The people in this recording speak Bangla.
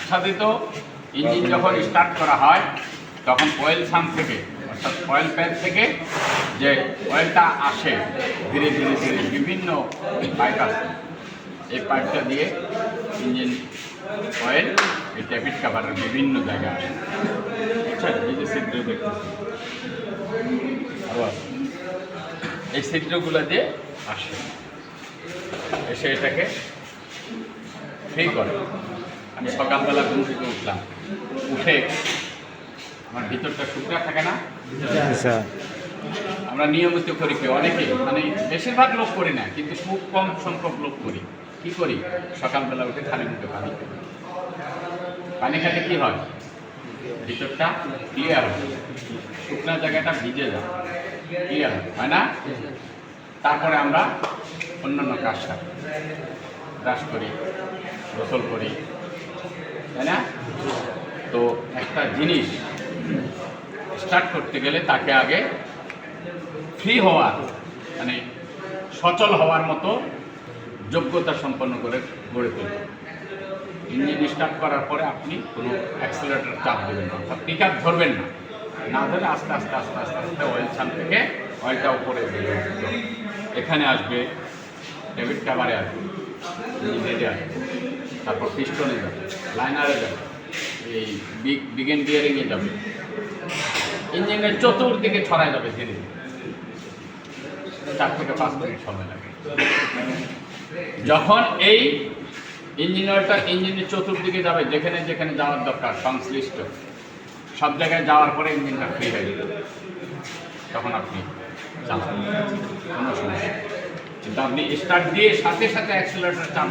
আচ্ছাদিত ইঞ্জিন যখন স্টার্ট করা হয় তখন অয়েল সাম্প থেকে অর্থাৎ অয়েল প্যান থেকে যে অয়েলটা আসে ধীরে ধীরে ধীরে বিভিন্ন পাইপ আছে, এই পাইপটা দিয়ে ইঞ্জিন অয়েল এই ট্যাপিট কাভারের বিভিন্ন জায়গায় আসে। বুঝছেন? এই যে ছিদ্র দেখতেছি, এই ছিদ্রগুলো দিয়ে আসে, এসে এটাকে ফ্রি করে। আমি সকালবেলা ঘুম থেকে উঠলাম, উঠে আমার ভিতরটা শুকনা থাকে না, আমরা নিয়মিত করি কি অনেকে, মানে বেশিরভাগ লোক করি না, কিন্তু খুব কম সংখ্যক লোক করি। কি করি? সকালবেলা উঠে খালি মুখে পানি খাই। পানি খেলে কি হয়? ভিতরটা ক্লিয়ার হয়, শুকনা জায়গাটা ভিজে যায়, ক্লিয়ার হয় না? তারপরে আমরা অন্যান্য কাজ সারি, ব্রাশ করি, গোসল করি, তাই না? তো একটা জিনিস স্টার্ট করতে গেলে তাকে আগে ফ্রি হওয়ার, মানে সচল হওয়ার মতো যোগ্যতা সম্পন্ন করে গড়ে তুলতে। ইঞ্জিন স্টার্ট করার পরে আপনি কোনো অ্যাক্সিলারেটর চাপ দেবেন না, অর্থাৎ পিক আপ ধরবেন না, না ধরে আস্তে আস্তে আস্তে আস্তে আস্তে অয়েল সাম থেকে অয়েলটা উপরে দেবে, এখানে আসবে, ট্যাপিট কাভারে আসবে, ইঞ্জিনে আসবে, তারপর পিস্টনে যাবে, লাইনারে যাবে, এই বিগেন বিয়ারিংয়ে যাবে, ইঞ্জিনের চতুর্দিকে ছড়ায় যাবে ধীরে ধীরে। 4 থেকে 5 মিনিট সময় লাগে। যখন এই ইঞ্জিন অয়েলটা ইঞ্জিনের চতুর্দিকে যাবে, যেখানে যেখানে যাওয়ার দরকার সংশ্লিষ্ট সব জায়গায় যাওয়ার পরে ইঞ্জিনটা ফ্রি হয়ে যাবে, তখন আপনি চালান, কোনো সমস্যা। কিন্তু আপনি স্টার্ট দিয়ে সাথে সাথে অ্যাক্সিলারেটর চাপ